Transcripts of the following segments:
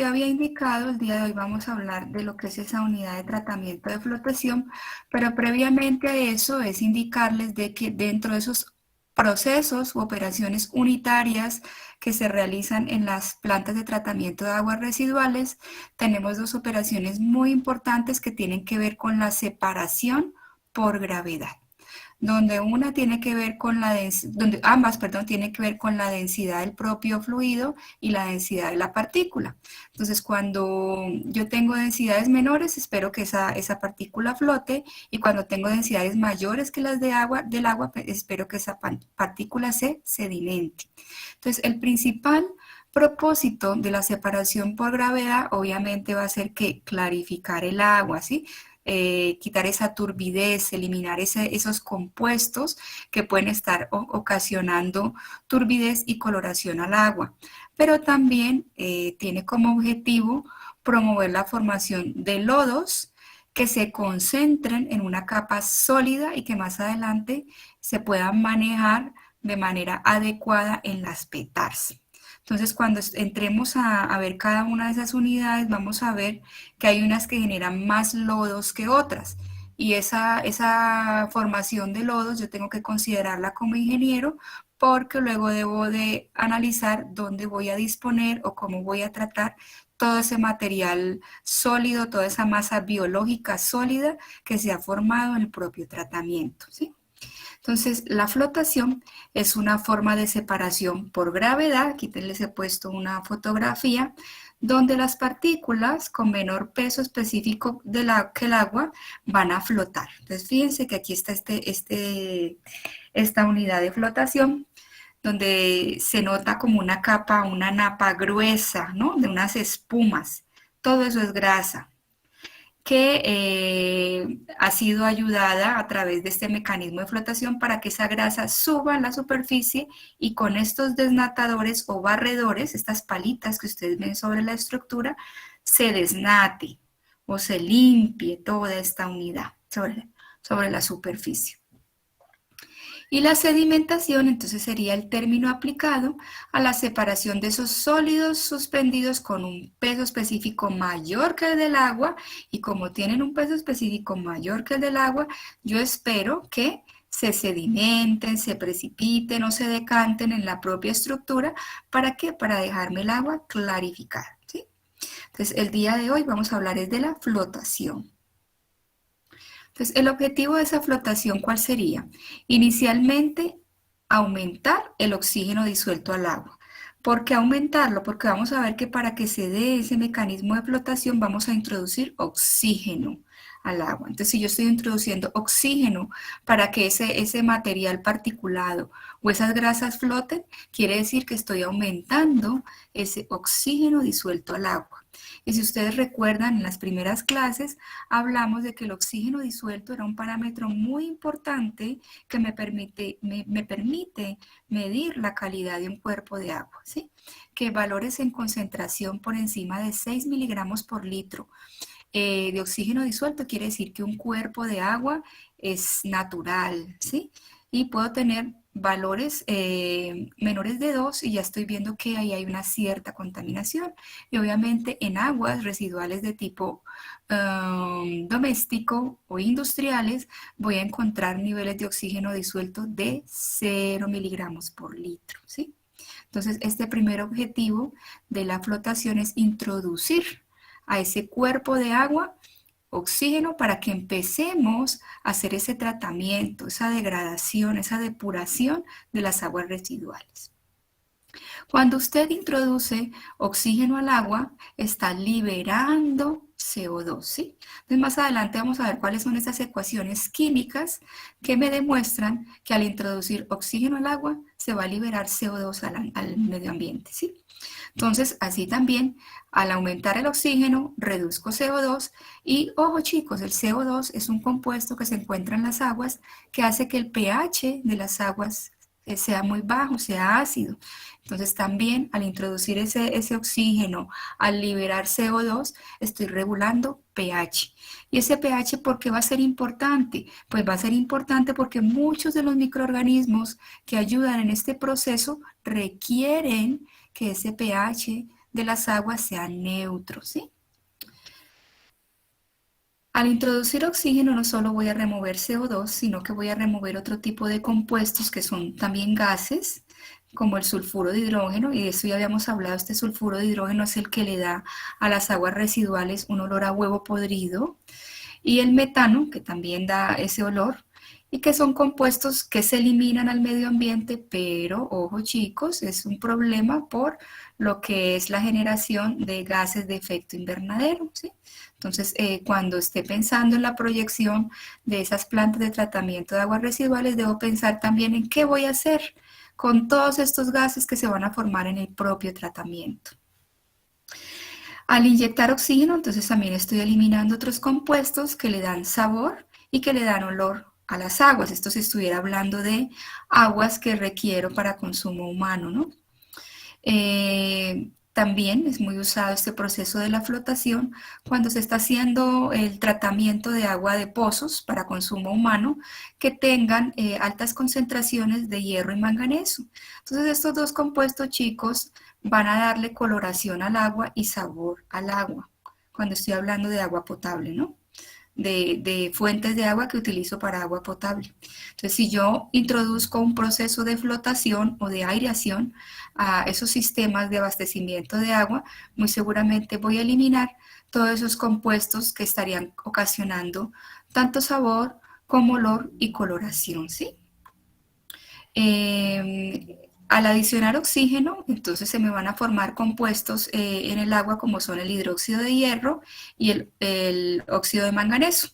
había indicado, el día de hoy vamos a hablar de lo que es esa unidad de tratamiento de flotación, pero previamente a eso es indicarles de que dentro de esos procesos u operaciones unitarias que se realizan en las plantas de tratamiento de aguas residuales, tenemos dos operaciones muy importantes que tienen que ver con la separación por gravedad, donde una tiene que ver con la donde ambas, perdón, tienen que ver con la densidad del propio fluido y la densidad de la partícula. Entonces, cuando yo tengo densidades menores, espero que esa partícula flote, y cuando tengo densidades mayores que las del agua, pues, espero que esa partícula se sedimente. Entonces, el principal propósito de la separación por gravedad obviamente va a ser que clarificar el agua, ¿sí? Quitar esa turbidez, eliminar esos compuestos que pueden estar ocasionando turbidez y coloración al agua. Pero también tiene como objetivo promover la formación de lodos que se concentren en una capa sólida y que más adelante se puedan manejar de manera adecuada en las petars. Entonces, cuando entremos a ver cada una de esas unidades, vamos a ver que hay unas que generan más lodos que otras. Y esa formación de lodos yo tengo que considerarla como ingeniero, porque luego debo de analizar dónde voy a disponer o cómo voy a tratar todo ese material sólido, toda esa masa biológica sólida que se ha formado en el propio tratamiento, ¿sí? Entonces, la flotación es una forma de separación por gravedad. Aquí les he puesto una fotografía donde las partículas con menor peso específico que el agua van a flotar. Entonces, fíjense que aquí está esta unidad de flotación, donde se nota como una capa, una napa gruesa, ¿no? De unas espumas. Todo eso es grasa que ha sido ayudada a través de este mecanismo de flotación para que esa grasa suba a la superficie, y con estos desnatadores o barredores, estas palitas que ustedes ven sobre la estructura, se desnate o se limpie toda esta unidad sobre la superficie. Y la sedimentación, entonces, sería el término aplicado a la separación de esos sólidos suspendidos con un peso específico mayor que el del agua, y como tienen un peso específico mayor que el del agua, yo espero que se sedimenten, se precipiten o se decanten en la propia estructura. ¿Para qué? Para dejarme el agua clarificada, ¿sí? Entonces, el día de hoy vamos a hablar es de la flotación. Entonces, el objetivo de esa flotación, ¿cuál sería? Inicialmente, aumentar el oxígeno disuelto al agua. ¿Por qué aumentarlo? Porque vamos a ver que para que se dé ese mecanismo de flotación vamos a introducir oxígeno al agua. Entonces, si yo estoy introduciendo oxígeno para que ese material particulado o esas grasas floten, quiere decir que estoy aumentando ese oxígeno disuelto al agua. Y si ustedes recuerdan, en las primeras clases hablamos de que el oxígeno disuelto era un parámetro muy importante que me permite medir la calidad de un cuerpo de agua, ¿sí? Que valores en concentración por encima de 6 miligramos por litro de oxígeno disuelto quiere decir que un cuerpo de agua es natural, ¿sí? Y puedo tener valores menores de 2 y ya estoy viendo que ahí hay una cierta contaminación. Y obviamente en aguas residuales de tipo doméstico o industriales voy a encontrar niveles de oxígeno disuelto de 0 miligramos por litro, ¿sí? Entonces, este primer objetivo de la flotación es introducir a ese cuerpo de agua oxígeno para que empecemos a hacer ese tratamiento, esa degradación, esa depuración de las aguas residuales. Cuando usted introduce oxígeno al agua, está liberando CO2, ¿sí? Entonces, más adelante vamos a ver cuáles son esas ecuaciones químicas que me demuestran que al introducir oxígeno al agua se va a liberar CO2 al medio ambiente, ¿sí? Entonces, así también, al aumentar el oxígeno, reduzco CO2 y, ojo chicos, el CO2 es un compuesto que se encuentra en las aguas que hace que el pH de las aguas sea muy bajo, sea ácido. Entonces, también al introducir ese oxígeno, al liberar CO2, estoy regulando pH. ¿Y ese pH por qué va a ser importante? Pues va a ser importante porque muchos de los microorganismos que ayudan en este proceso requieren que ese pH de las aguas sean neutros, ¿sí? Al introducir oxígeno no solo voy a remover CO2, sino que voy a remover otro tipo de compuestos que son también gases, como el sulfuro de hidrógeno, y de eso ya habíamos hablado. Este sulfuro de hidrógeno es el que le da a las aguas residuales un olor a huevo podrido, y el metano, que también da ese olor, y que son compuestos que se eliminan al medio ambiente, pero, ojo chicos, es un problema por lo que es la generación de gases de efecto invernadero, ¿sí? Entonces, cuando esté pensando en la proyección de esas plantas de tratamiento de aguas residuales, debo pensar también en qué voy a hacer con todos estos gases que se van a formar en el propio tratamiento. Al inyectar oxígeno, entonces también estoy eliminando otros compuestos que le dan sabor y que le dan olor a las aguas. Esto si estuviera hablando de aguas que requiero para consumo humano, ¿no? También es muy usado este proceso de la flotación cuando se está haciendo el tratamiento de agua de pozos para consumo humano que tengan altas concentraciones de hierro y manganeso. Entonces estos dos compuestos, chicos, van a darle coloración al agua y sabor al agua, cuando estoy hablando de agua potable, ¿no? De fuentes de agua que utilizo para agua potable. Entonces, si yo introduzco un proceso de flotación o de aireación a esos sistemas de abastecimiento de agua, muy seguramente voy a eliminar todos esos compuestos que estarían ocasionando tanto sabor como olor y coloración, ¿sí? Al adicionar oxígeno, entonces se me van a formar compuestos en el agua como son el hidróxido de hierro y el óxido de manganeso.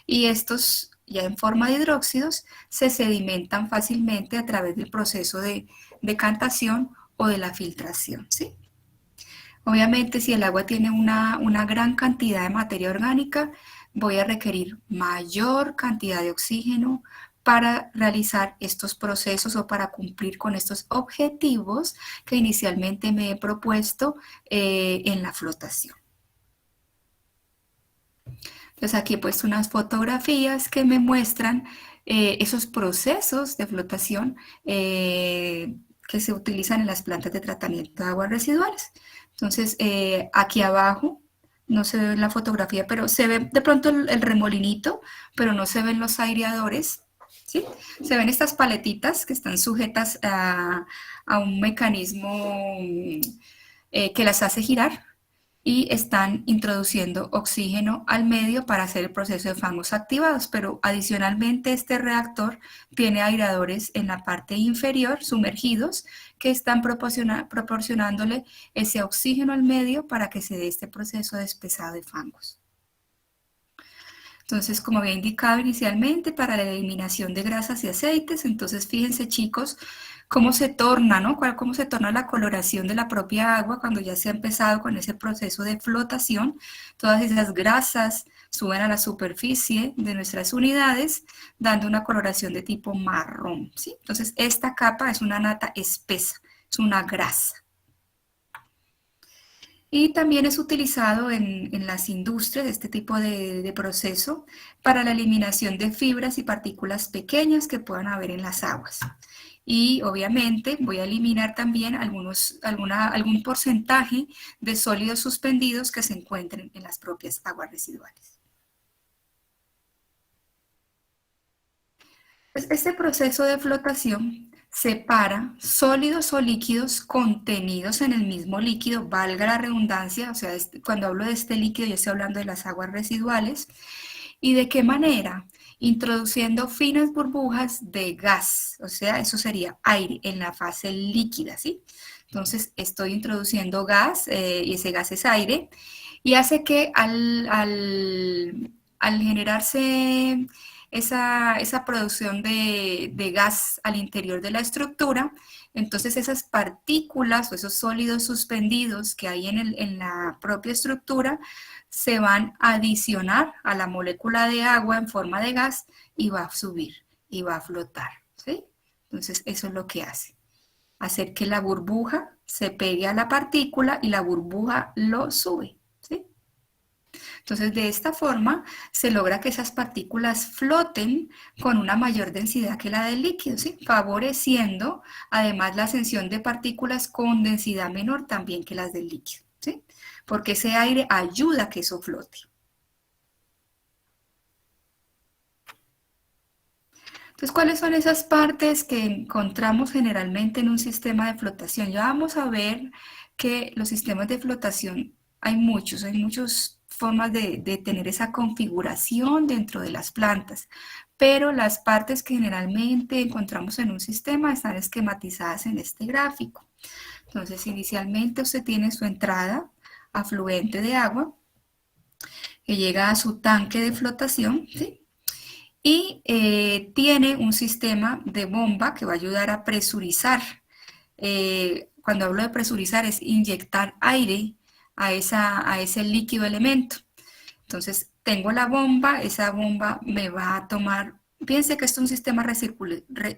Y estos, ya en forma de hidróxidos, se sedimentan fácilmente a través del proceso de decantación o de la filtración, ¿sí? Obviamente, si el agua tiene una gran cantidad de materia orgánica, voy a requerir mayor cantidad de oxígeno para realizar estos procesos o para cumplir con estos objetivos que inicialmente me he propuesto en la flotación. Entonces aquí he puesto unas fotografías que me muestran esos procesos de flotación que se utilizan en las plantas de tratamiento de aguas residuales. Entonces, aquí abajo, no se ve en la fotografía, pero se ve de pronto el remolinito, pero no se ven los aireadores, ¿sí? Se ven estas paletitas que están sujetas a un mecanismo que las hace girar y están introduciendo oxígeno al medio para hacer el proceso de fangos activados, pero adicionalmente este reactor tiene aireadores en la parte inferior, sumergidos, que están proporcionándole ese oxígeno al medio para que se dé este proceso de espesado de fangos. Entonces, como había indicado inicialmente, para la eliminación de grasas y aceites, entonces fíjense chicos, cómo se torna, ¿no? Cómo se torna la coloración de la propia agua cuando ya se ha empezado con ese proceso de flotación. Todas esas grasas suben a la superficie de nuestras unidades, dando una coloración de tipo marrón, ¿sí? Entonces, esta capa es una nata espesa, es una grasa. Y también es utilizado en las industrias, este tipo de proceso, para la eliminación de fibras y partículas pequeñas que puedan haber en las aguas. Y obviamente voy a eliminar también algún porcentaje de sólidos suspendidos que se encuentren en las propias aguas residuales. Pues este proceso de flotación separa sólidos o líquidos contenidos en el mismo líquido, valga la redundancia, o sea, cuando hablo de este líquido yo estoy hablando de las aguas residuales. ¿Y de qué manera? Introduciendo finas burbujas de gas, o sea, eso sería aire en la fase líquida, ¿sí? Entonces estoy introduciendo gas y ese gas es aire y hace que al generarse esa producción de gas al interior de la estructura, entonces esas partículas o esos sólidos suspendidos que hay en la propia estructura se van a adicionar a la molécula de agua en forma de gas y va a subir y va a flotar, ¿sí? Entonces eso es lo que hace, hacer que la burbuja se pegue a la partícula y la burbuja lo sube, ¿sí? Entonces, de esta forma se logra que esas partículas floten con una mayor densidad que la del líquido, ¿sí? Favoreciendo además la ascensión de partículas con densidad menor también que las del líquido. porque ese aire ayuda a que eso flote. Entonces, ¿cuáles son esas partes que encontramos generalmente en un sistema de flotación? Ya vamos a ver que los sistemas de flotación hay muchas formas de tener esa configuración dentro de las plantas, pero las partes que generalmente encontramos en un sistema están esquematizadas en este gráfico. Entonces, inicialmente usted tiene su entrada afluente de agua que llega a su tanque de flotación, ¿sí? Y tiene un sistema de bomba que va a ayudar a presurizar. Cuando hablo de presurizar es inyectar aire a ese líquido elemento. Entonces tengo la bomba, esa bomba me va a tomar, piense que esto es un sistema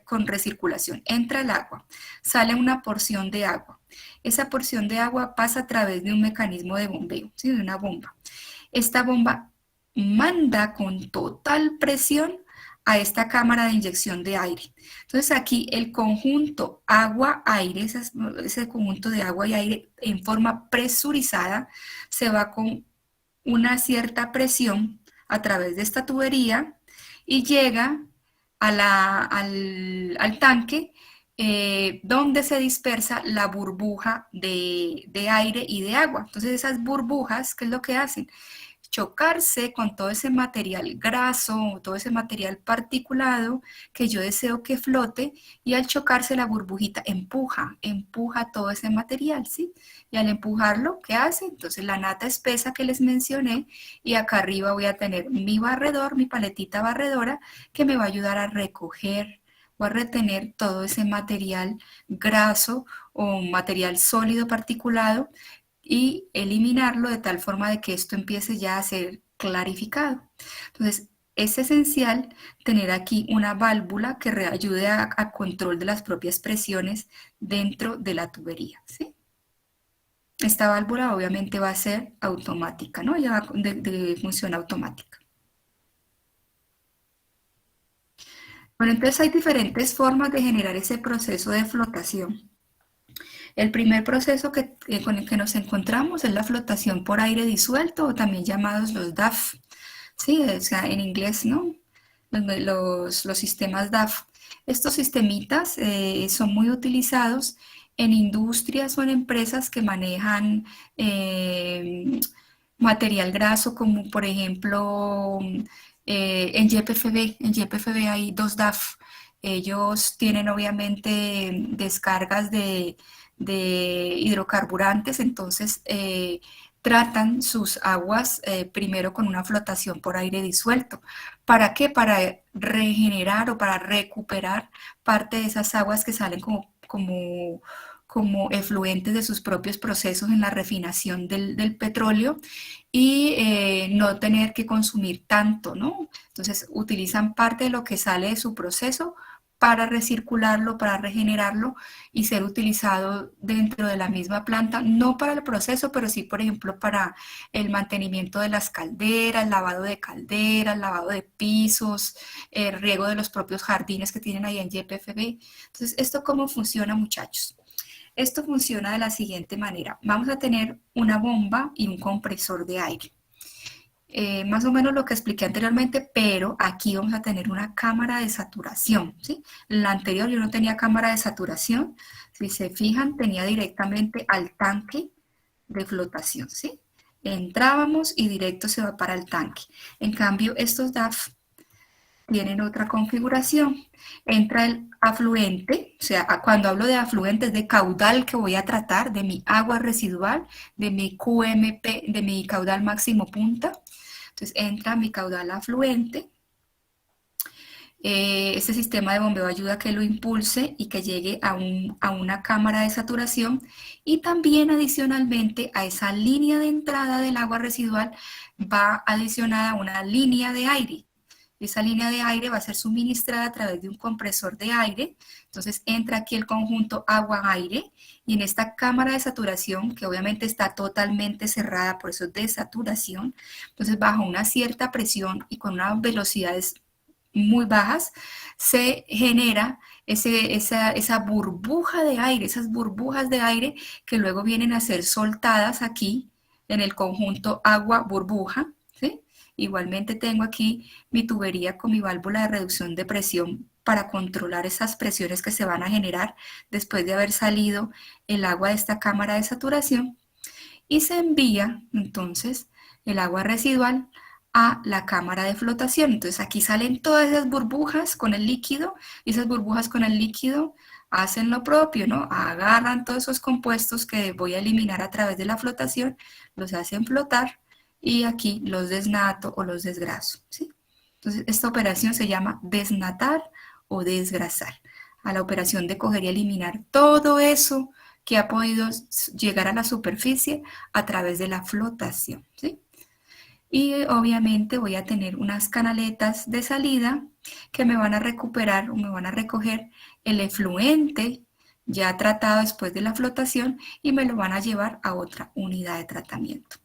con recirculación, entra el agua, sale una porción de agua, esa porción de agua pasa a través de un mecanismo de bombeo, ¿sí? De una bomba. Esta bomba manda con total presión a esta cámara de inyección de aire. Entonces aquí el conjunto agua-aire, ese conjunto de agua y aire en forma presurizada, se va con una cierta presión a través de esta tubería y llega al tanque donde se dispersa la burbuja de aire y de agua. Entonces esas burbujas, ¿qué es lo que hacen? Chocarse con todo ese material graso, todo ese material particulado que yo deseo que flote, y al chocarse la burbujita empuja todo ese material, ¿sí? Y al empujarlo, ¿qué hace? Entonces la nata espesa que les mencioné, y acá arriba voy a tener mi barredor, mi paletita barredora, que me va a ayudar a recoger o a retener todo ese material graso o material sólido particulado y eliminarlo de tal forma de que esto empiece ya a ser clarificado. Entonces, es esencial tener aquí una válvula que ayude a control de las propias presiones dentro de la tubería, ¿sí? Esta válvula obviamente va a ser automática, ¿no? Ya va de función automática. Bueno, entonces hay diferentes formas de generar ese proceso de flotación. El primer proceso con el que nos encontramos es la flotación por aire disuelto, o también llamados los DAF. Sí, o sea, en inglés, ¿no? Los sistemas DAF. Estos sistemitas son muy utilizados en industrias o en empresas que manejan material graso, como por ejemplo en YPFB. En YPFB hay dos DAF. Ellos tienen obviamente descargas de hidrocarburantes, entonces tratan sus aguas primero con una flotación por aire disuelto. ¿Para qué? Para regenerar o para recuperar parte de esas aguas que salen como efluentes de sus propios procesos en la refinación del petróleo, y no tener que consumir tanto, ¿no? Entonces utilizan parte de lo que sale de su proceso para recircularlo, para regenerarlo y ser utilizado dentro de la misma planta, no para el proceso, pero sí, por ejemplo, para el mantenimiento de las calderas, lavado de pisos, riego de los propios jardines que tienen ahí en YPFB. Entonces, ¿esto cómo funciona, muchachos? Esto funciona de la siguiente manera. Vamos a tener una bomba y un compresor de aire. Más o menos lo que expliqué anteriormente, pero aquí vamos a tener una cámara de saturación, ¿sí? La anterior yo no tenía cámara de saturación, si se fijan tenía directamente al tanque de flotación, ¿sí? Entrábamos y directo se va para el tanque. En cambio, estos DAF tienen otra configuración. Entra el afluente, o sea, cuando hablo de afluente es de caudal que voy a tratar, de mi agua residual, de mi QMP, de mi caudal máximo punta. Entonces entra mi caudal afluente. Este sistema de bombeo ayuda a que lo impulse y que llegue a una cámara de saturación, y también adicionalmente a esa línea de entrada del agua residual va adicionada una línea de aire. Esa línea de aire va a ser suministrada a través de un compresor de aire. Entonces entra aquí el conjunto agua-aire, y en esta cámara de saturación, que obviamente está totalmente cerrada, por eso es de saturación, entonces bajo una cierta presión y con unas velocidades muy bajas, se genera esa burbuja de aire, esas burbujas de aire que luego vienen a ser soltadas aquí en el conjunto agua-burbuja, ¿sí? Igualmente tengo aquí mi tubería con mi válvula de reducción de presión para controlar esas presiones que se van a generar después de haber salido el agua de esta cámara de saturación y se envía entonces el agua residual a la cámara de flotación. Entonces aquí salen todas esas burbujas con el líquido y esas burbujas con el líquido hacen lo propio, ¿no? Agarran todos esos compuestos que voy a eliminar a través de la flotación, los hacen flotar y aquí los desnato o los desgraso, ¿sí? Entonces esta operación se llama desnatar o desgrasar. A la operación de coger y eliminar todo eso que ha podido llegar a la superficie a través de la flotación, ¿sí? Y obviamente voy a tener unas canaletas de salida que me van a recuperar o me van a recoger el efluente ya tratado después de la flotación y me lo van a llevar a otra unidad de tratamiento.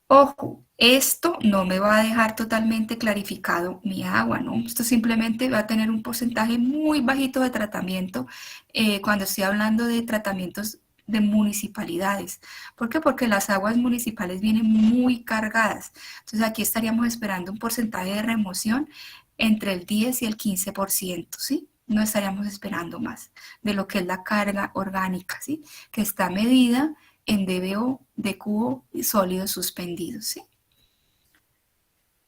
Ojo, esto no me va a dejar totalmente clarificado mi agua, ¿no? Esto simplemente va a tener un porcentaje muy bajito de tratamiento cuando estoy hablando de tratamientos de municipalidades. ¿Por qué? Porque las aguas municipales vienen muy cargadas. Entonces aquí estaríamos esperando un porcentaje de remoción entre el 10 y el 15%, ¿sí? No estaríamos esperando más de lo que es la carga orgánica, ¿sí? Que está medida en dBO de cubo y sólidos suspendidos, ¿sí?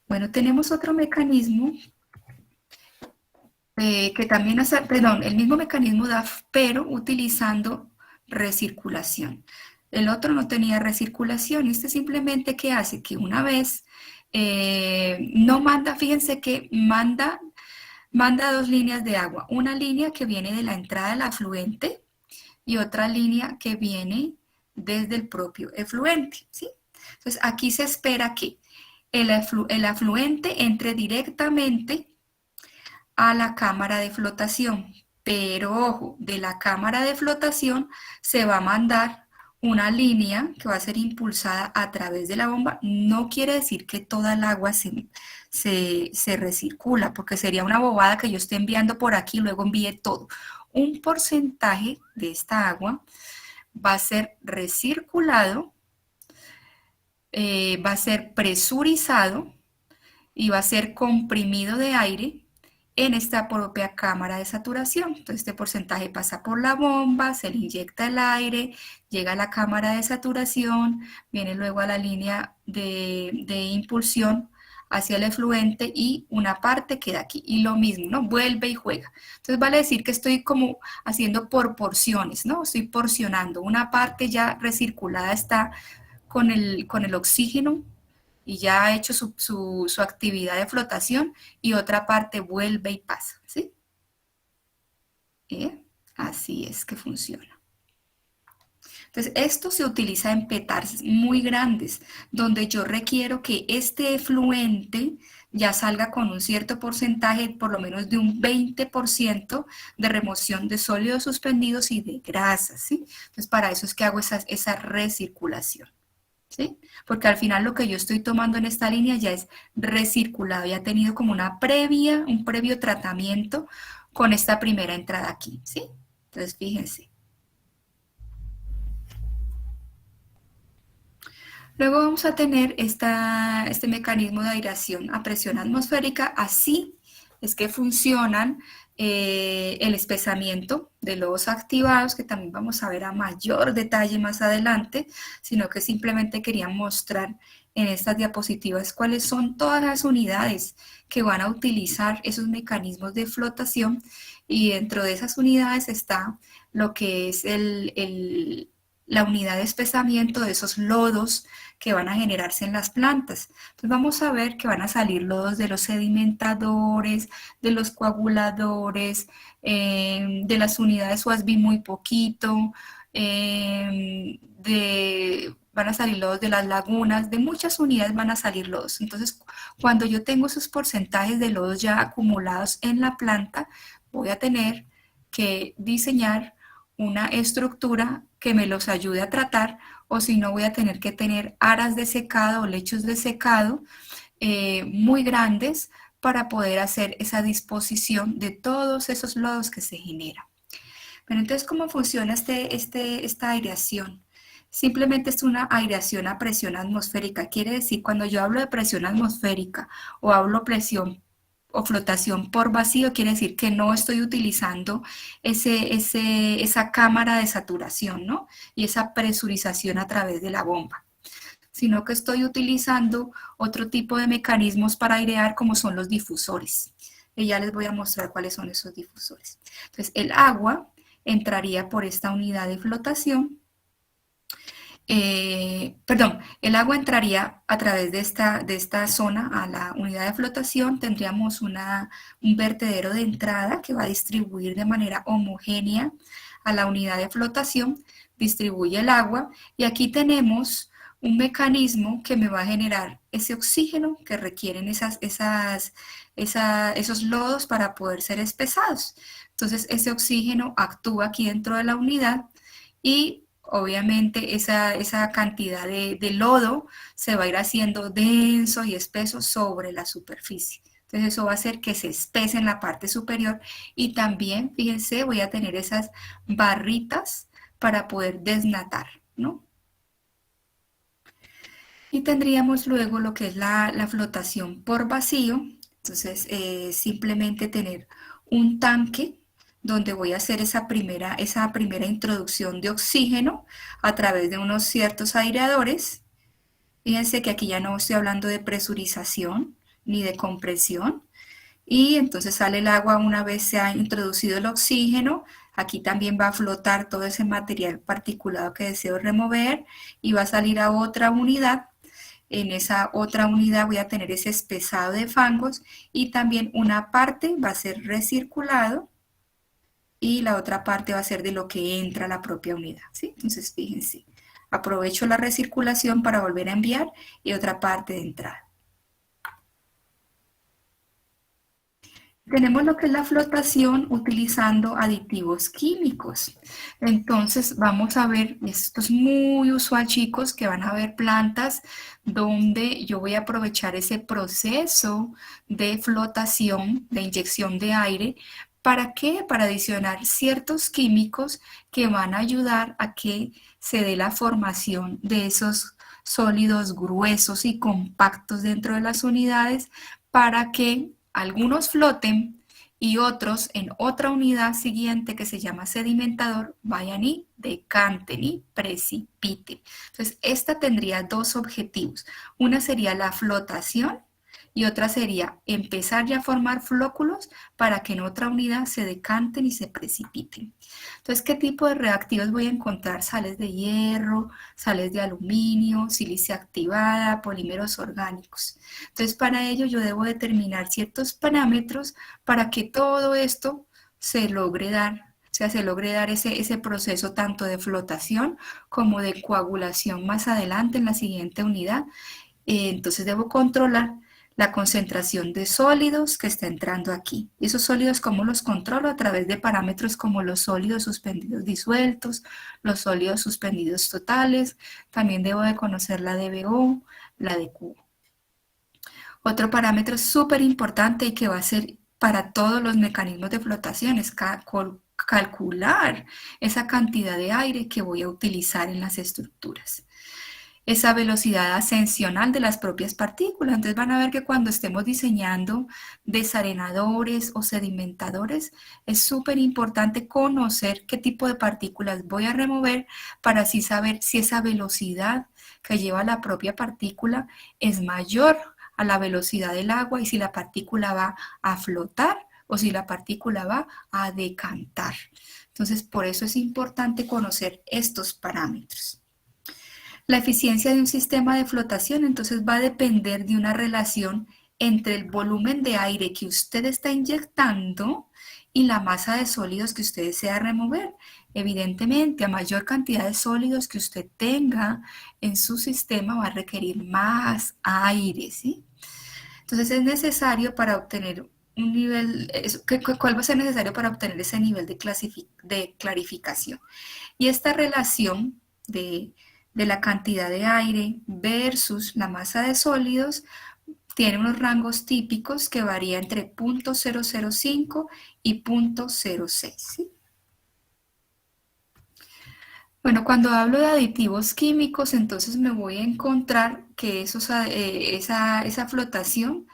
Bueno, tenemos otro mecanismo que también hace, perdón, el mismo mecanismo DAF, pero utilizando recirculación. El otro no tenía recirculación, este simplemente que hace que una vez no manda, fíjense que manda dos líneas de agua, una línea que viene de la entrada del afluente y otra línea que viene desde el propio efluente, ¿sí? Entonces aquí se espera que el afluente entre directamente a la cámara de flotación, pero ojo, de la cámara de flotación se va a mandar una línea que va a ser impulsada a través de la bomba. No quiere decir que toda el agua se recircula, porque sería una bobada que yo esté enviando por aquí y luego envíe todo. Un porcentaje de esta agua va a ser recirculado, va a ser presurizado y va a ser comprimido de aire en esta propia cámara de saturación. Entonces este porcentaje pasa por la bomba, se le inyecta el aire, llega a la cámara de saturación, viene luego a la línea de impulsión hacia el efluente y una parte queda aquí. Y lo mismo, ¿no? Vuelve y juega. Entonces vale decir que estoy como haciendo por porciones, ¿no? Estoy porcionando. Una parte ya recirculada está con el oxígeno y ya ha hecho su actividad de flotación y otra parte vuelve y pasa, ¿sí? Así es que funciona. Entonces, esto se utiliza en petars muy grandes, donde yo requiero que este efluente ya salga con un cierto porcentaje, por lo menos de un 20% de remoción de sólidos suspendidos y de grasas, ¿sí? Entonces, para eso es que hago esa recirculación, ¿sí? Porque al final lo que yo estoy tomando en esta línea ya es recirculado, ya ha tenido como un previo tratamiento con esta primera entrada aquí, ¿sí? Entonces, fíjense. Luego vamos a tener este mecanismo de aireación a presión atmosférica. Así es que funcionan el espesamiento de lodos activados, que también vamos a ver a mayor detalle más adelante, sino que simplemente quería mostrar en estas diapositivas cuáles son todas las unidades que van a utilizar esos mecanismos de flotación, y dentro de esas unidades está lo que es la unidad de espesamiento de esos lodos que van a generarse en las plantas. Entonces vamos a ver que van a salir lodos de los sedimentadores, de los coaguladores, de las unidades OASB muy poquito, van a salir lodos de las lagunas, de muchas unidades van a salir lodos. Entonces, cuando yo tengo esos porcentajes de lodos ya acumulados en la planta, voy a tener que diseñar una estructura que me los ayude a tratar, o si no voy a tener que tener aras de secado o lechos de secado muy grandes para poder hacer esa disposición de todos esos lodos que se generan. Pero entonces, ¿cómo funciona esta aireación? simplemente es una aireación a presión atmosférica. Quiere decir, cuando yo hablo de presión atmosférica o hablo presión o flotación por vacío, quiere decir que no estoy utilizando esa cámara de saturación, ¿no? Y esa presurización a través de la bomba, sino que estoy utilizando otro tipo de mecanismos para airear, como son los difusores. Y ya les voy a mostrar cuáles son esos difusores. Entonces, el agua entraría por esta unidad de flotación. Perdón, el agua entraría a través de esta zona a la unidad de flotación. Tendríamos un vertedero de entrada que va a distribuir de manera homogénea a la unidad de flotación, distribuye el agua, y aquí tenemos un mecanismo que me va a generar ese oxígeno que requieren esos lodos para poder ser espesados. Entonces ese oxígeno actúa aquí dentro de la unidad y obviamente esa cantidad de lodo se va a ir haciendo denso y espeso sobre la superficie. Entonces eso va a hacer que se espese en la parte superior, y también, fíjense, voy a tener esas barritas para poder desnatar, ¿no? Y tendríamos luego lo que es la flotación por vacío. Entonces, simplemente tener un tanque donde voy a hacer esa primera introducción de oxígeno a través de unos ciertos aireadores. Fíjense que aquí ya no estoy hablando de presurización ni de compresión. Y entonces sale el agua una vez se ha introducido el oxígeno. Aquí también va a flotar todo ese material particulado que deseo remover y va a salir a otra unidad. En esa otra unidad voy a tener ese espesado de fangos, y también una parte va a ser recirculado y la otra parte va a ser de lo que entra a la propia unidad, ¿sí? Entonces, fíjense, aprovecho la recirculación para volver a enviar y otra parte de entrada. Tenemos lo que es la flotación utilizando aditivos químicos. Entonces vamos a ver, esto es muy usual, chicos, que van a ver plantas donde yo voy a aprovechar ese proceso de flotación, de inyección de aire. ¿Para qué? Para adicionar ciertos químicos que van a ayudar a que se dé la formación de esos sólidos gruesos y compactos dentro de las unidades, para que algunos floten y otros en otra unidad siguiente que se llama sedimentador vayan y decanten y precipiten. Entonces, esta tendría dos objetivos. Una sería la flotación y otra sería empezar ya a formar flóculos para que en otra unidad se decanten y se precipiten. Entonces, ¿qué tipo de reactivos voy a encontrar? Sales de hierro, sales de aluminio, silicia activada, polímeros orgánicos. Entonces, para ello yo debo determinar ciertos parámetros para que todo esto se logre dar. O sea, se logre dar ese proceso tanto de flotación como de coagulación más adelante en la siguiente unidad. Entonces debo controlar la concentración de sólidos que está entrando aquí. Y esos sólidos, ¿cómo los controlo? A través de parámetros como los sólidos suspendidos disueltos, los sólidos suspendidos totales. También debo de conocer la DBO, la DQ. Otro parámetro súper importante y que va a ser para todos los mecanismos de flotación es calcular esa cantidad de aire que voy a utilizar en las estructuras, esa velocidad ascensional de las propias partículas. Entonces van a ver que cuando estemos diseñando desarenadores o sedimentadores, es súper importante conocer qué tipo de partículas voy a remover, para así saber si esa velocidad que lleva la propia partícula es mayor a la velocidad del agua, y si la partícula va a flotar o si la partícula va a decantar. Entonces, por eso es importante conocer estos parámetros. La eficiencia de un sistema de flotación entonces va a depender de una relación entre el volumen de aire que usted está inyectando y la masa de sólidos que usted desea remover. Evidentemente, a mayor cantidad de sólidos que usted tenga en su sistema, va a requerir más aire, ¿sí? Entonces es necesario para obtener un nivel, ¿cuál va a ser necesario para obtener ese nivel de clarificación? Y esta relación de la cantidad de aire versus la masa de sólidos tiene unos rangos típicos que varían entre 0.005 y 0.06, ¿sí? Bueno, cuando hablo de aditivos químicos, entonces me voy a encontrar que esa flotación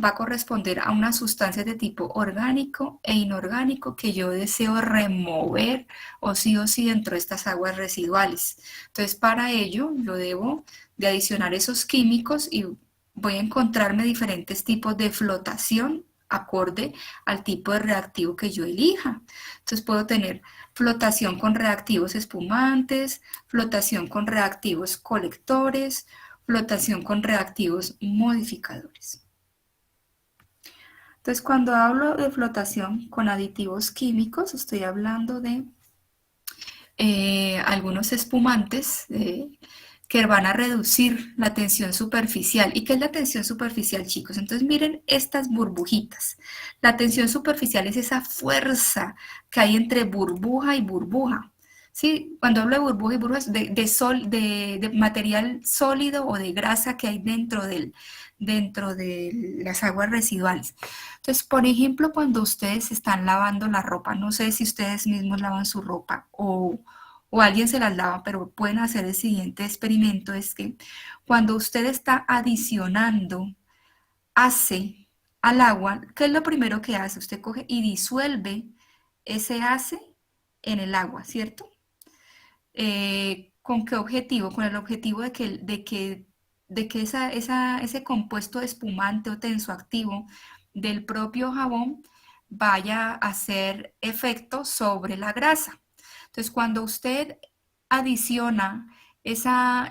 va a corresponder a unas sustancias de tipo orgánico e inorgánico que yo deseo remover o sí dentro de estas aguas residuales. Entonces, para ello, yo debo de adicionar esos químicos y voy a encontrarme diferentes tipos de flotación acorde al tipo de reactivo que yo elija. Entonces, puedo tener flotación con reactivos espumantes, flotación con reactivos colectores, flotación con reactivos modificadores. Entonces, cuando hablo de flotación con aditivos químicos, estoy hablando de algunos espumantes que van a reducir la tensión superficial. ¿Y qué es la tensión superficial, chicos? Entonces miren estas burbujitas. La tensión superficial es esa fuerza que hay entre burbuja y burbuja. ¿Sí? Cuando hablo de burbuja y burbujas, de material sólido o de grasa que hay dentro de las aguas residuales. Entonces, por ejemplo, cuando ustedes están lavando la ropa, no sé si ustedes mismos lavan su ropa o alguien se las lava, pero pueden hacer el siguiente experimento, es que cuando usted está adicionando ace al agua, ¿qué es lo primero que hace? Usted coge y disuelve ese ace en el agua, ¿cierto? ¿Con qué objetivo? Con el objetivo de que ese compuesto espumante o tensoactivo del propio jabón vaya a hacer efecto sobre la grasa. Entonces, cuando usted adiciona esa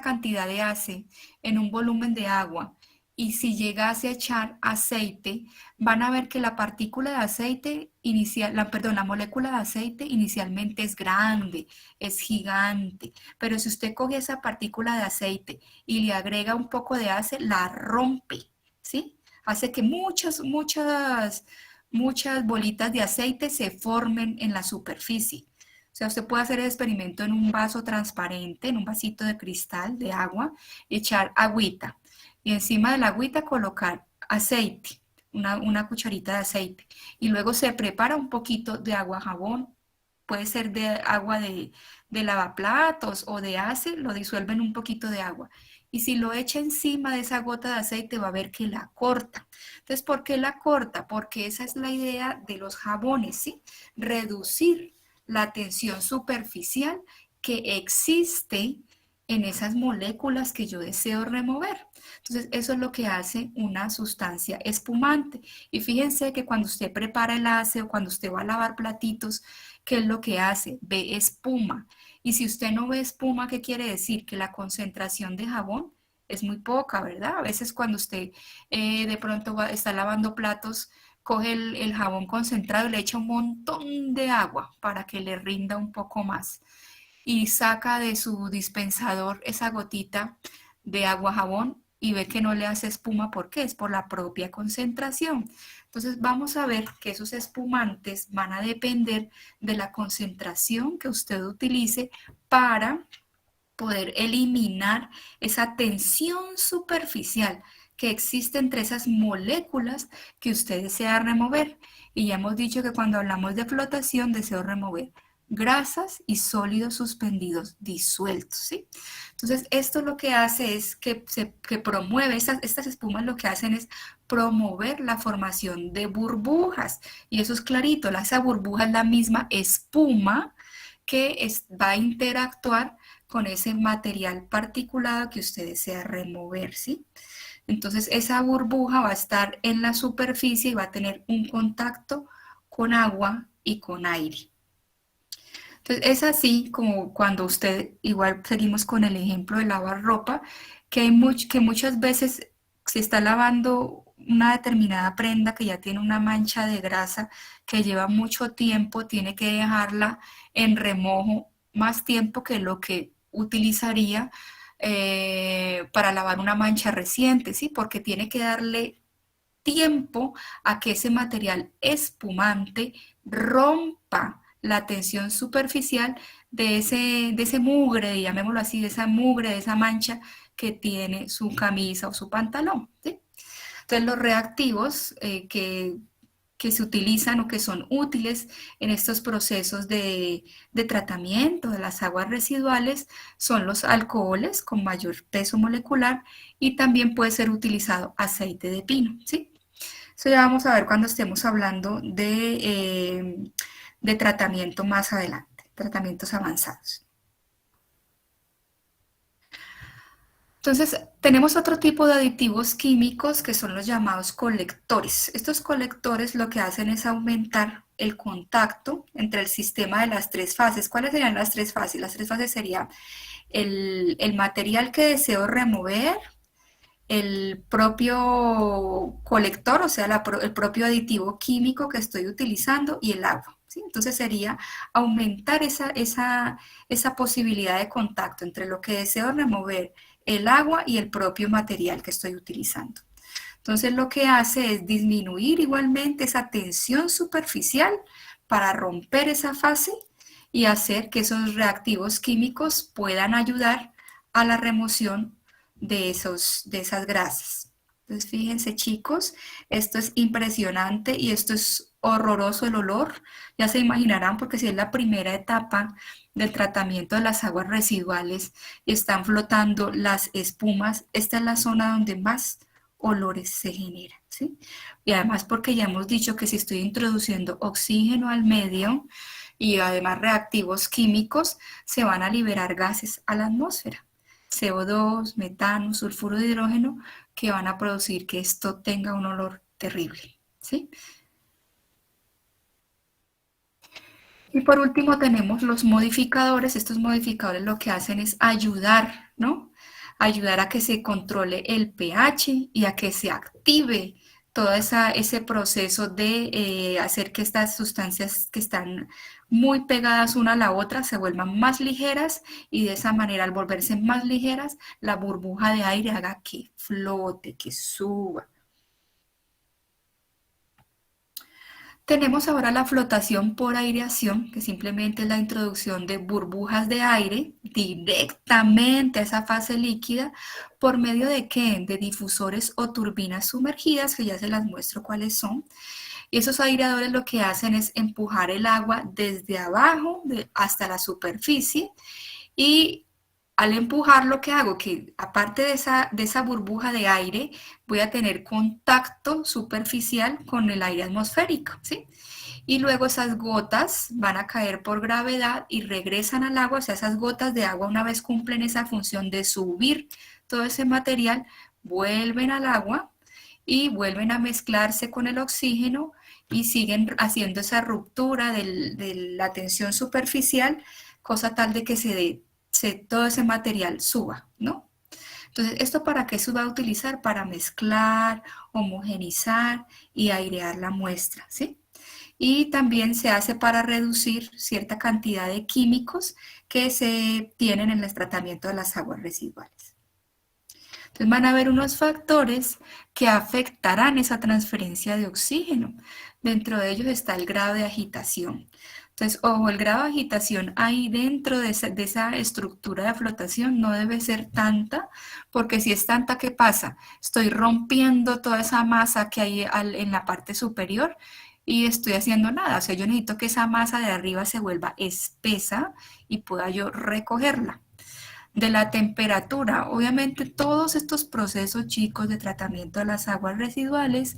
cantidad de ace en un volumen de agua y si llegase a echar aceite, van a ver que la partícula de aceite inicial, perdón, la molécula de aceite inicialmente es grande, es gigante, pero si usted coge esa partícula de aceite y le agrega un poco de ace, la rompe, ¿sí? Hace que muchas bolitas de aceite se formen en la superficie. O sea, usted puede hacer el experimento en un vaso transparente, en un vasito de cristal de agua, echar agüita y encima de la agüita colocar aceite, una cucharita de aceite. Y luego se prepara un poquito de agua jabón, puede ser de agua de lavaplatos o de ace, lo disuelven un poquito de agua. Y si lo echa encima de esa gota de aceite, va a ver que la corta. Entonces, ¿por qué la corta? Porque esa es la idea de los jabones, ¿sí? Reducir la tensión superficial que existe en esas moléculas que yo deseo remover. Entonces, eso es lo que hace una sustancia espumante. Y fíjense que cuando usted prepara el ace o cuando usted va a lavar platitos, ¿qué es lo que hace? Ve espuma. Y si usted no ve espuma, ¿qué quiere decir? Que la concentración de jabón es muy poca, ¿verdad? A veces cuando usted de pronto está lavando platos, coge el jabón concentrado y le echa un montón de agua para que le rinda un poco más y saca de su dispensador esa gotita de agua jabón y ve que no le hace espuma. ¿Por qué? Es por la propia concentración. Entonces vamos a ver que esos espumantes van a depender de la concentración que usted utilice para poder eliminar esa tensión superficial que existe entre esas moléculas que usted desea remover. Y ya hemos dicho que cuando hablamos de flotación deseo remover grasas y sólidos suspendidos disueltos, ¿sí? Entonces, esto lo que hace es que promueve, estas espumas lo que hacen es promover la formación de burbujas. Y eso es clarito, esa burbuja es la misma espuma que va a interactuar con ese material particulado que usted desea remover, ¿sí? Entonces esa burbuja va a estar en la superficie y va a tener un contacto con agua y con aire. Entonces es así como cuando usted, igual seguimos con el ejemplo de lavar ropa, que muchas veces se está lavando una determinada prenda que ya tiene una mancha de grasa que lleva mucho tiempo, tiene que dejarla en remojo más tiempo que lo que utilizaría para lavar una mancha reciente, ¿sí? Porque tiene que darle tiempo a que ese material espumante rompa la tensión superficial de ese mugre, llamémoslo así, de esa mugre, de esa mancha que tiene su camisa o su pantalón, ¿sí? Entonces los reactivos que que se utilizan o que son útiles en estos procesos de tratamiento de las aguas residuales son los alcoholes con mayor peso molecular y también puede ser utilizado aceite de pino, ¿sí? Eso ya vamos a ver cuando estemos hablando de tratamiento más adelante, tratamientos avanzados. Entonces, tenemos otro tipo de aditivos químicos que son los llamados colectores. Estos colectores lo que hacen es aumentar el contacto entre el sistema de las tres fases. ¿Cuáles serían las tres fases? Las tres fases serían el material que deseo remover, el propio colector, o sea, el propio aditivo químico que estoy utilizando y el agua, ¿sí? Entonces sería aumentar esa posibilidad de contacto entre lo que deseo remover, el agua y el propio material que estoy utilizando. Entonces lo que hace es disminuir igualmente esa tensión superficial para romper esa fase y hacer que esos reactivos químicos puedan ayudar a la remoción de esas grasas. Entonces fíjense chicos, esto es impresionante y esto es horroroso el olor. Ya se imaginarán porque si es la primera etapa del tratamiento de las aguas residuales y están flotando las espumas, esta es la zona donde más olores se generan, ¿sí? Y además porque ya hemos dicho que si estoy introduciendo oxígeno al medio y además reactivos químicos, se van a liberar gases a la atmósfera. CO2, metano, sulfuro de hidrógeno, que van a producir que esto tenga un olor terrible, ¿sí? Y por último tenemos los modificadores. Estos modificadores lo que hacen es ayudar, ¿no? Ayudar a que se controle el pH y a que se active todo ese proceso de hacer que estas sustancias que están muy pegadas una a la otra se vuelvan más ligeras y de esa manera al volverse más ligeras la burbuja de aire haga que flote, que suba. Tenemos ahora la flotación por aireación, que simplemente es la introducción de burbujas de aire directamente a esa fase líquida, ¿por medio de qué? De difusores o turbinas sumergidas, que ya se las muestro cuáles son. Y esos aireadores lo que hacen es empujar el agua desde abajo hasta la superficie y al empujar lo que hago, que aparte de esa burbuja de aire, voy a tener contacto superficial con el aire atmosférico, ¿sí? Y luego esas gotas van a caer por gravedad y regresan al agua, o sea, esas gotas de agua una vez cumplen esa función de subir todo ese material, vuelven al agua y vuelven a mezclarse con el oxígeno y siguen haciendo esa ruptura de la tensión superficial, cosa tal de que todo ese material suba, ¿no? Entonces, ¿esto para qué se va a utilizar? Para mezclar, homogenizar y airear la muestra, ¿sí? Y también se hace para reducir cierta cantidad de químicos que se tienen en el tratamiento de las aguas residuales. Entonces van a haber unos factores que afectarán esa transferencia de oxígeno. Dentro de ellos está el grado de agitación. Entonces, ojo, el grado de agitación ahí dentro de esa estructura de flotación no debe ser tanta, porque si es tanta, ¿qué pasa? Estoy rompiendo toda esa masa que hay en la parte superior y estoy haciendo nada. O sea, yo necesito que esa masa de arriba se vuelva espesa y pueda yo recogerla. De la temperatura, obviamente todos estos procesos chicos de tratamiento de las aguas residuales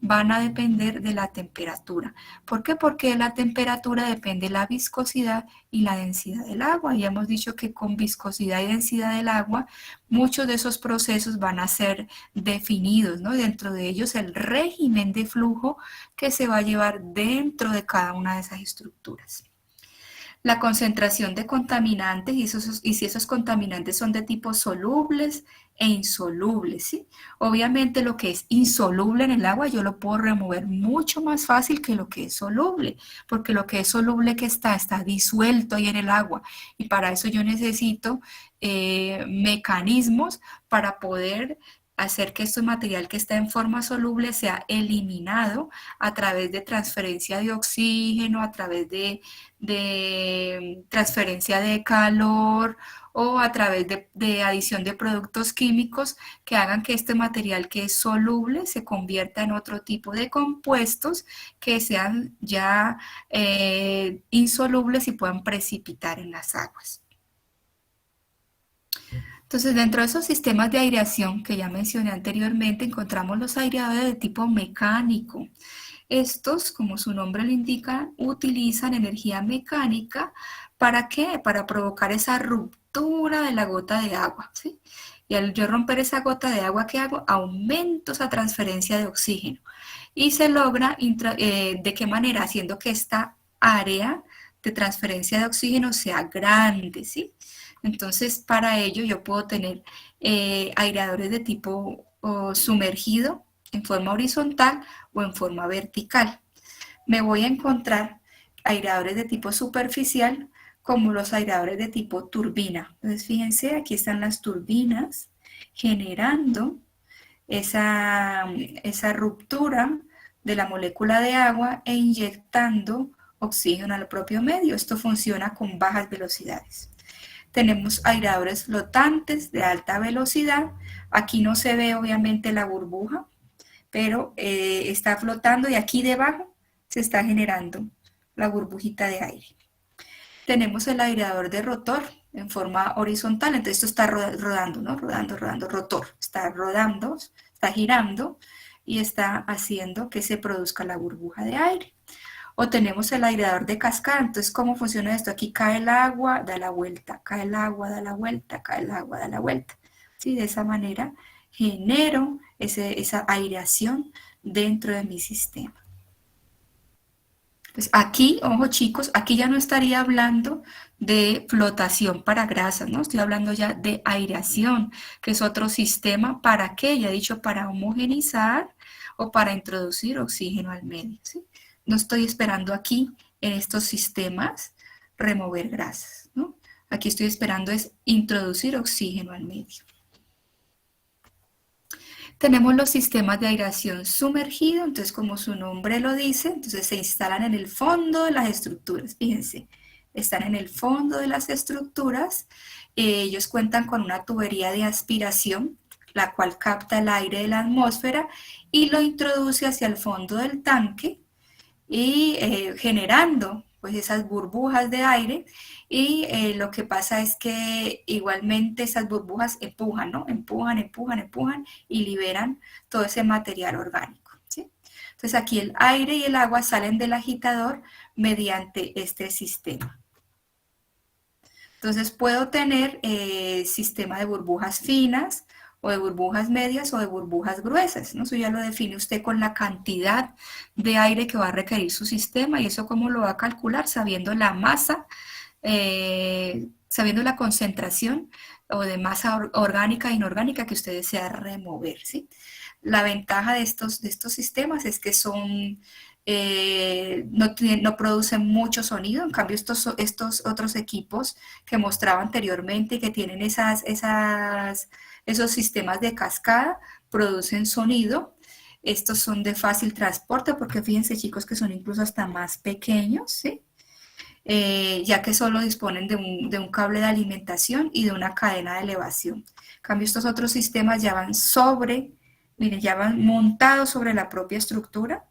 van a depender de la temperatura. ¿Por qué? Porque de la temperatura depende la viscosidad y la densidad del agua. Ya hemos dicho que con viscosidad y densidad del agua, muchos de esos procesos van a ser definidos, ¿no? Dentro de ellos el régimen de flujo que se va a llevar dentro de cada una de esas estructuras. La concentración de contaminantes y si esos contaminantes son de tipo solubles e insolubles, ¿sí? Obviamente lo que es insoluble en el agua yo lo puedo remover mucho más fácil que lo que es soluble, porque lo que es soluble que está disuelto ahí en el agua y para eso yo necesito mecanismos para poder hacer que este material que está en forma soluble sea eliminado a través de transferencia de oxígeno, a través de transferencia de calor o a través de adición de productos químicos que hagan que este material que es soluble se convierta en otro tipo de compuestos que sean ya insolubles y puedan precipitar en las aguas. Entonces, dentro de esos sistemas de aireación que ya mencioné anteriormente, encontramos los aireadores de tipo mecánico. Estos, como su nombre lo indica, utilizan energía mecánica. ¿Para qué? Para provocar esa ruptura de la gota de agua, ¿sí? Y al yo romper esa gota de agua, ¿qué hago? Aumento esa transferencia de oxígeno. Y se logra, ¿de qué manera? Haciendo que esta área de transferencia de oxígeno sea grande, ¿sí? Entonces, para ello yo puedo tener aireadores de tipo sumergido en forma horizontal o en forma vertical. Me voy a encontrar aireadores de tipo superficial como los aireadores de tipo turbina. Entonces, fíjense, aquí están las turbinas generando esa ruptura de la molécula de agua e inyectando oxígeno al propio medio. Esto funciona con bajas velocidades. Tenemos aireadores flotantes de alta velocidad. Aquí no se ve obviamente la burbuja, pero está flotando y aquí debajo se está generando la burbujita de aire. Tenemos el aireador de rotor en forma horizontal, entonces esto está rodando, ¿no? Rodando, rotor. Está rodando, está girando y está haciendo que se produzca la burbuja de aire. O tenemos el aireador de cascada. Entonces, ¿cómo funciona esto? Aquí cae el agua, da la vuelta, cae el agua, da la vuelta, cae el agua, da la vuelta. ¿Sí? De esa manera genero esa aireación dentro de mi sistema. Pues aquí, ojo chicos, aquí ya no estaría hablando de flotación para grasas, ¿no? Estoy hablando ya de aireación, que es otro sistema. ¿Para qué? Ya he dicho, para homogenizar o para introducir oxígeno al medio, ¿sí? No estoy esperando aquí, en estos sistemas, remover grasas, ¿no? Aquí estoy esperando es introducir oxígeno al medio. Tenemos los sistemas de aireación sumergido, entonces como su nombre lo dice, entonces se instalan en el fondo de las estructuras. Fíjense, están en el fondo de las estructuras. Ellos cuentan con una tubería de aspiración, la cual capta el aire de la atmósfera y lo introduce hacia el fondo del tanque y generando pues esas burbujas de aire y lo que pasa es que igualmente esas burbujas empujan, ¿no? Empujan y liberan todo ese material orgánico, ¿sí? Entonces aquí el aire y el agua salen del agitador mediante este sistema. Entonces puedo tener sistema de burbujas finas, o de burbujas medias o de burbujas gruesas, ¿no? Eso ya lo define usted con la cantidad de aire que va a requerir su sistema y eso cómo lo va a calcular sabiendo la masa, sabiendo la concentración o de masa orgánica e inorgánica que usted desea remover, ¿sí? La ventaja de estos sistemas es que son no producen mucho sonido, en cambio estos otros equipos que mostraba anteriormente que tienen esos sistemas de cascada producen sonido. Estos son de fácil transporte porque fíjense chicos que son incluso hasta más pequeños, ¿sí? Ya que solo disponen de un cable de alimentación y de una cadena de elevación. En cambio estos otros sistemas ya van miren, ya van montados sobre la propia estructura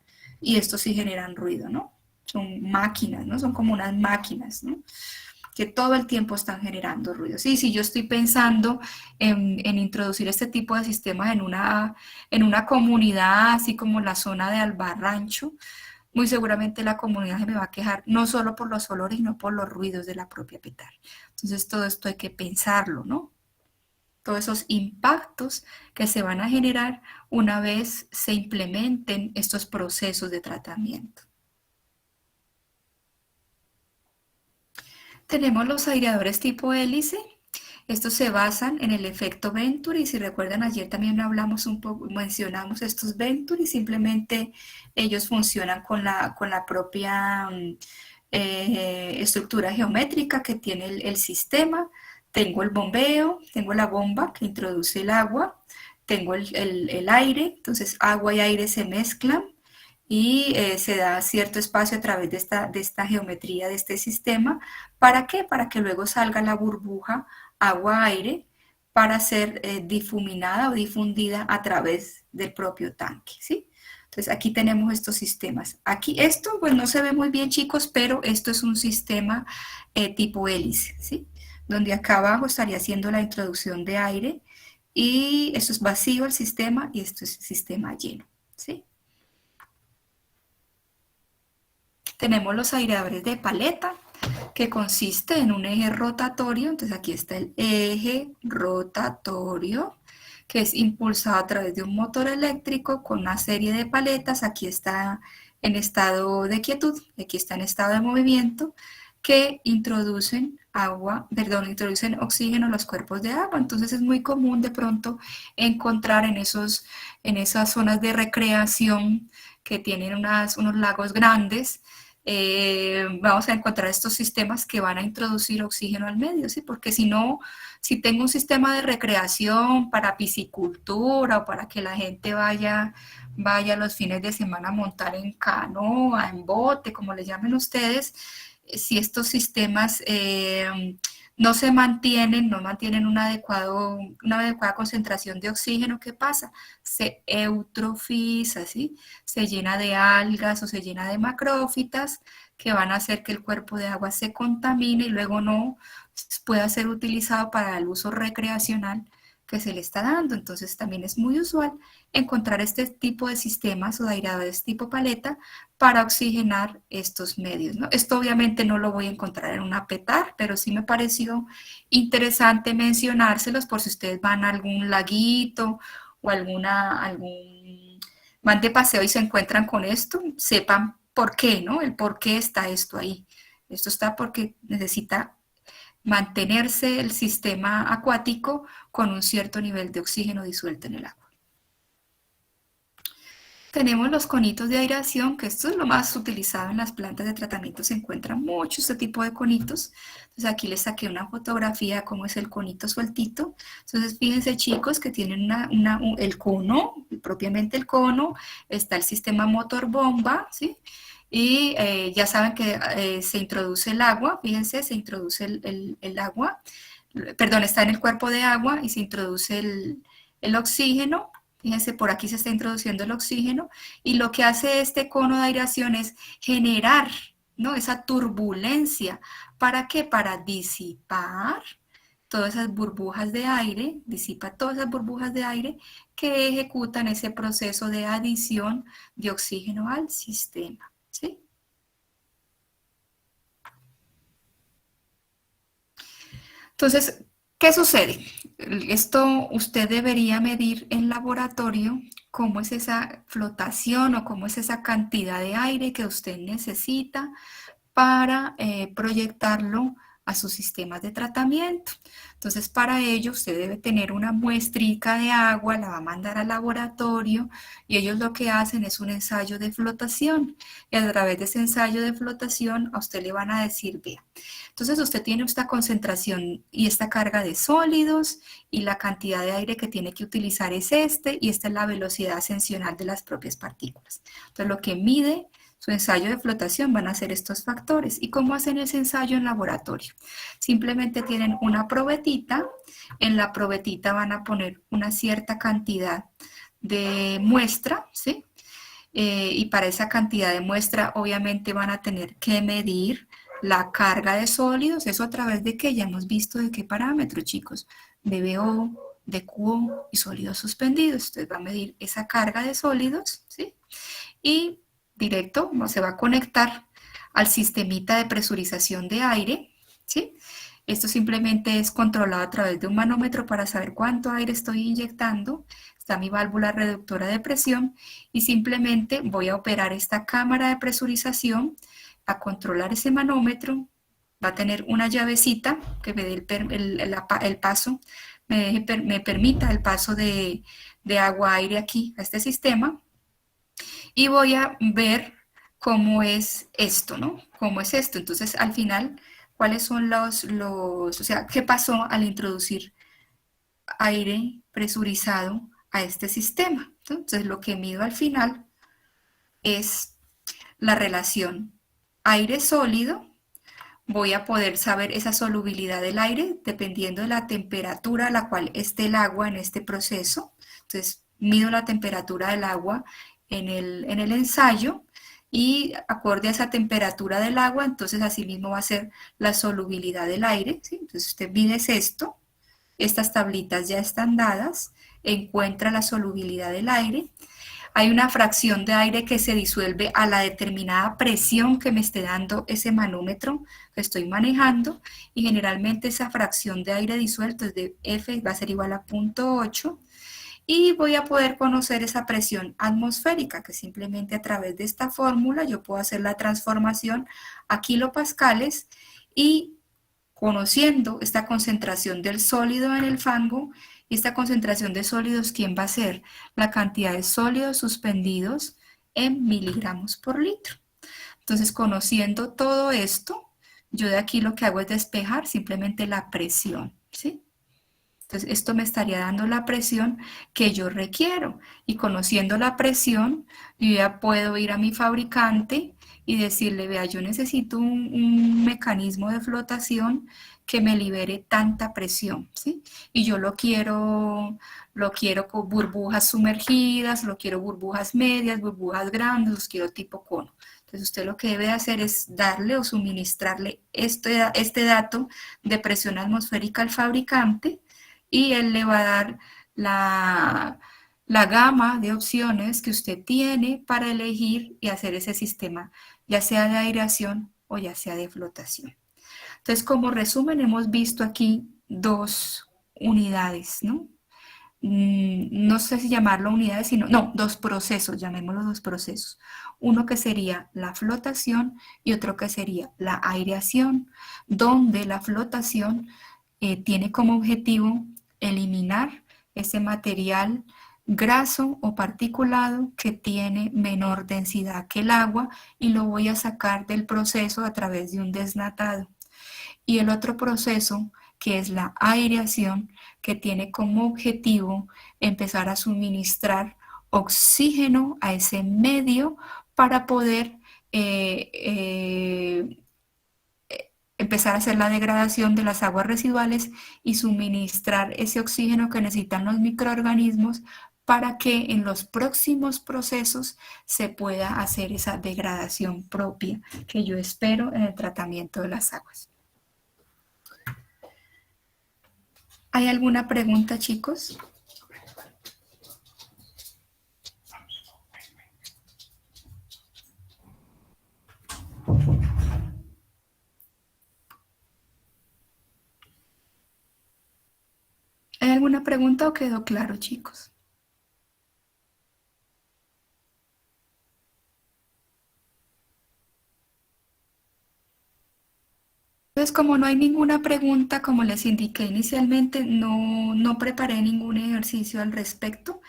y estos sí generan ruido, ¿no? Son máquinas, ¿no? Son como unas máquinas, ¿no? Que todo el tiempo están generando ruido. Sí, si yo estoy pensando en introducir este tipo de sistemas en una comunidad, así como la zona de Albarrancho, muy seguramente la comunidad se me va a quejar no solo por los olores, sino por los ruidos de la propia petar. Entonces todo esto hay que pensarlo, ¿no? Todos esos impactos que se van a generar una vez se implementen estos procesos de tratamiento. Tenemos los aireadores tipo hélice. Estos se basan en el efecto Venturi. Si recuerdan, ayer también hablamos un poco, mencionamos estos Venturi. Simplemente ellos funcionan con la propia estructura geométrica que tiene el sistema. Tengo el bombeo, tengo la bomba que introduce el agua, tengo el aire, entonces agua y aire se mezclan y se da cierto espacio a través de esta geometría de este sistema. ¿Para qué? Para que luego salga la burbuja agua-aire para ser difuminada o difundida a través del propio tanque, ¿sí? Entonces aquí tenemos estos sistemas. Aquí esto pues no se ve muy bien, chicos, pero esto es un sistema tipo hélice, ¿sí? Donde acá abajo estaría haciendo la introducción de aire y esto es vacío el sistema y esto es el sistema lleno, ¿sí? Tenemos los aireadores de paleta, que consiste en un eje rotatorio. Entonces aquí está el eje rotatorio, que es impulsado a través de un motor eléctrico con una serie de paletas. Aquí está en estado de quietud, aquí está en estado de movimiento, que introducen agua, perdón, introducen oxígeno a los cuerpos de agua. Entonces es muy común de pronto encontrar en esas zonas de recreación que tienen unos lagos grandes, vamos a encontrar estos sistemas que van a introducir oxígeno al medio, ¿sí? Porque si no, si tengo un sistema de recreación para piscicultura o para que la gente vaya los fines de semana a montar en canoa, en bote, como le llamen ustedes, si estos sistemas no se mantienen, no mantienen una adecuada concentración de oxígeno, ¿qué pasa? Se eutrofiza, ¿sí? Se llena de algas o se llena de macrófitas que van a hacer que el cuerpo de agua se contamine y luego no pueda ser utilizado para el uso recreacional que se le está dando. Entonces también es muy usual encontrar este tipo de sistemas o de aireadores tipo paleta para oxigenar estos medios, ¿no? Esto obviamente no lo voy a encontrar en una petar, pero sí me pareció interesante mencionárselos por si ustedes van a algún laguito o van de paseo y se encuentran con esto, sepan por qué, ¿no? El por qué está esto ahí. Esto está porque necesita mantenerse el sistema acuático con un cierto nivel de oxígeno disuelto en el agua. Tenemos los conitos de aireación, que esto es lo más utilizado en las plantas de tratamiento, se encuentran mucho este tipo de conitos. Entonces aquí les saqué una fotografía de cómo es el conito sueltito. Entonces fíjense chicos que tienen el cono, propiamente el cono, está el sistema motor bomba, ¿sí? Y ya saben que se introduce el agua, fíjense, se introduce el agua, perdón, está en el cuerpo de agua y se introduce el oxígeno. Fíjense, por aquí se está introduciendo el oxígeno y lo que hace este cono de aireación es generar, ¿no? Esa turbulencia. ¿Para qué? Para disipar todas esas burbujas de aire, disipa todas esas burbujas de aire que ejecutan ese proceso de adición de oxígeno al sistema, ¿sí? Entonces, ¿qué sucede? Esto usted debería medir en laboratorio cómo es esa flotación o cómo es esa cantidad de aire que usted necesita para proyectarlo a sus sistemas de tratamiento. Entonces, para ello, usted debe tener una muestrica de agua, la va a mandar al laboratorio y ellos lo que hacen es un ensayo de flotación. Y a través de ese ensayo de flotación, a usted le van a decir, vea, entonces usted tiene esta concentración y esta carga de sólidos y la cantidad de aire que tiene que utilizar es este y esta es la velocidad ascensional de las propias partículas. Entonces, lo que mide su ensayo de flotación van a ser estos factores. ¿Y cómo hacen ese ensayo en laboratorio? Simplemente tienen una probetita, en la probetita van a poner una cierta cantidad de muestra, ¿sí? Y para esa cantidad de muestra obviamente van a tener que medir la carga de sólidos, eso a través de que ya hemos visto de qué parámetros, chicos, de BO, de QO y sólidos suspendidos. Entonces va a medir esa carga de sólidos, ¿sí? Y directo se va a conectar al sistemita de presurización de aire, ¿sí? Esto simplemente es controlado a través de un manómetro para saber cuánto aire estoy inyectando. Está mi válvula reductora de presión y simplemente voy a operar esta cámara de presurización a controlar ese manómetro. Va a tener una llavecita que me dé el paso, me permita el paso de agua-aire aquí a este sistema y voy a ver cómo es esto, ¿no? ¿Cómo es esto? Entonces, al final, ¿cuáles son o sea, qué pasó al introducir aire presurizado a este sistema? Entonces, lo que mido al final es la relación aire sólido voy a poder saber esa solubilidad del aire dependiendo de la temperatura a la cual esté el agua en este proceso. Entonces, mido la temperatura del agua en el ensayo y acorde a esa temperatura del agua, entonces así mismo va a ser la solubilidad del aire, ¿sí? Entonces usted mide esto, estas tablitas ya están dadas, encuentra la solubilidad del aire, hay una fracción de aire que se disuelve a la determinada presión que me esté dando ese manómetro que estoy manejando, y generalmente esa fracción de aire disuelto es de F, va a ser igual a 0.8, y voy a poder conocer esa presión atmosférica, que simplemente a través de esta fórmula yo puedo hacer la transformación a kilopascales, y conociendo esta concentración del sólido en el fango y esta concentración de sólidos, ¿quién va a ser? La cantidad de sólidos suspendidos en miligramos por litro. Entonces, conociendo todo esto, yo de aquí lo que hago es despejar simplemente la presión, ¿sí? Entonces, esto me estaría dando la presión que yo requiero. Y conociendo la presión, yo ya puedo ir a mi fabricante y decirle, vea, yo necesito un mecanismo de flotación que me libere tanta presión, ¿sí? Y yo lo quiero con burbujas sumergidas, lo quiero burbujas medias, burbujas grandes, los quiero tipo cono. Entonces usted lo que debe hacer es darle o suministrarle este dato de presión atmosférica al fabricante, y él le va a dar la gama de opciones que usted tiene para elegir y hacer ese sistema, ya sea de aireación o ya sea de flotación. Entonces, como resumen, hemos visto aquí dos unidades, ¿no? No sé si llamarlo unidades, sino, no, dos procesos, llamémoslo dos procesos. Uno que sería la flotación y otro que sería la aireación, donde la flotación tiene como objetivo eliminar ese material graso o particulado que tiene menor densidad que el agua, y lo voy a sacar del proceso a través de un desnatado. Y el otro proceso, que es la aireación, que tiene como objetivo empezar a suministrar oxígeno a ese medio para poder empezar a hacer la degradación de las aguas residuales y suministrar ese oxígeno que necesitan los microorganismos para que en los próximos procesos se pueda hacer esa degradación propia que yo espero en el tratamiento de las aguas. ¿Hay alguna pregunta, chicos? ¿Hay alguna pregunta o quedó claro, chicos? Entonces, como no hay ninguna pregunta, como les indiqué inicialmente, no preparé ningún ejercicio al respecto,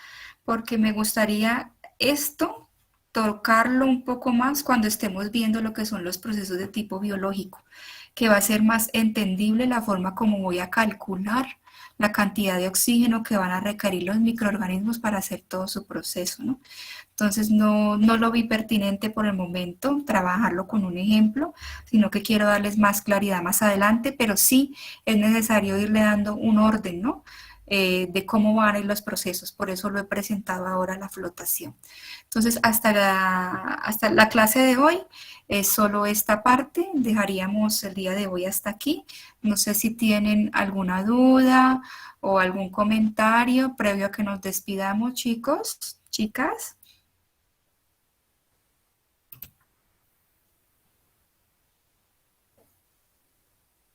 porque me gustaría esto tocarlo un poco más cuando estemos viendo lo que son los procesos de tipo biológico, que va a ser más entendible la forma como voy a calcular la cantidad de oxígeno que van a requerir los microorganismos para hacer todo su proceso, ¿no? Entonces no lo vi pertinente por el momento trabajarlo con un ejemplo, sino que quiero darles más claridad más adelante, pero sí es necesario irle dando un orden, ¿no? De cómo van a ir los procesos, por eso lo he presentado ahora la flotación. Entonces, hasta la clase de hoy es solo esta parte, dejaríamos el día de hoy hasta aquí. No sé si tienen alguna duda o algún comentario previo a que nos despidamos, chicos, chicas.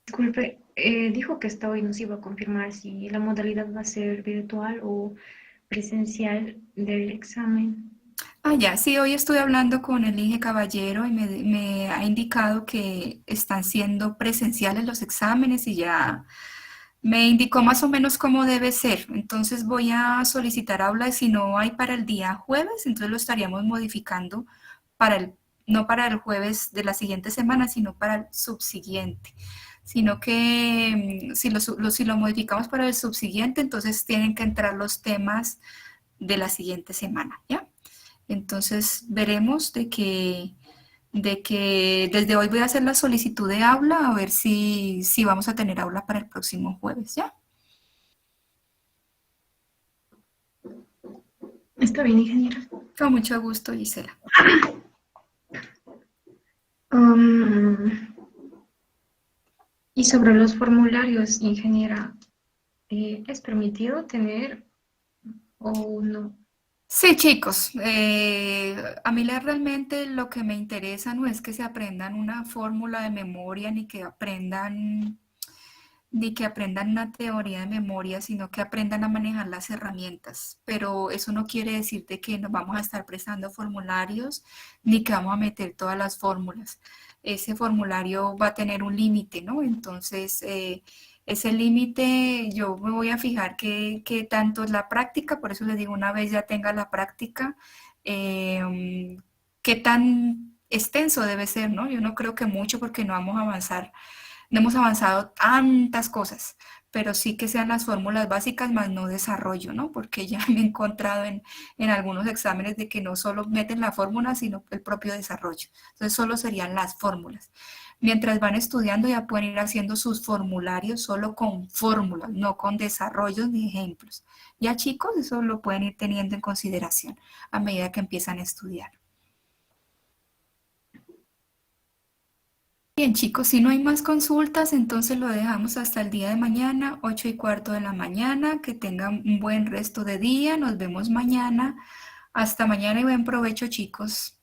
Disculpe, dijo que hasta hoy nos iba a confirmar si la modalidad va a ser virtual o presencial del examen. Ah, ya, sí, hoy estuve hablando con el Inge Caballero y me ha indicado que están siendo presenciales los exámenes, y ya me indicó más o menos cómo debe ser. Entonces voy a solicitar aula, y si no hay para el día jueves, entonces lo estaríamos modificando para no para el jueves de la siguiente semana, sino para el subsiguiente. Sino que si lo modificamos para el subsiguiente, entonces tienen que entrar los temas de la siguiente semana, ¿ya? Entonces veremos de que desde hoy voy a hacer la solicitud de aula a ver si vamos a tener aula para el próximo jueves, ¿ya? Está bien, ingeniera. Con mucho gusto, Gisela. Um, y sobre los formularios, ingeniera, ¿es permitido tener o no? Sí, chicos, a mí realmente lo que me interesa no es que se aprendan una fórmula de memoria ni que aprendan una teoría de memoria, sino que aprendan a manejar las herramientas. Pero eso no quiere decir de que nos vamos a estar prestando formularios ni que vamos a meter todas las fórmulas. Ese formulario va a tener un límite, ¿no? Entonces, ese límite yo me voy a fijar que tanto es la práctica, por eso les digo, una vez ya tenga la práctica, qué tan extenso debe ser, ¿no? Yo no creo que mucho porque no vamos a avanzar, no hemos avanzado tantas cosas, pero sí que sean las fórmulas básicas más no desarrollo, ¿no? Porque ya me he encontrado en algunos exámenes de que no solo meten la fórmula, sino el propio desarrollo. Entonces solo serían las fórmulas. Mientras van estudiando ya pueden ir haciendo sus formularios solo con fórmulas, no con desarrollos ni ejemplos. Ya chicos, eso lo pueden ir teniendo en consideración a medida que empiezan a estudiar. Bien, chicos, si no hay más consultas, entonces lo dejamos hasta el día de mañana, 8:15 de la mañana. Que tengan un buen resto de día. Nos vemos mañana. Hasta mañana y buen provecho, chicos.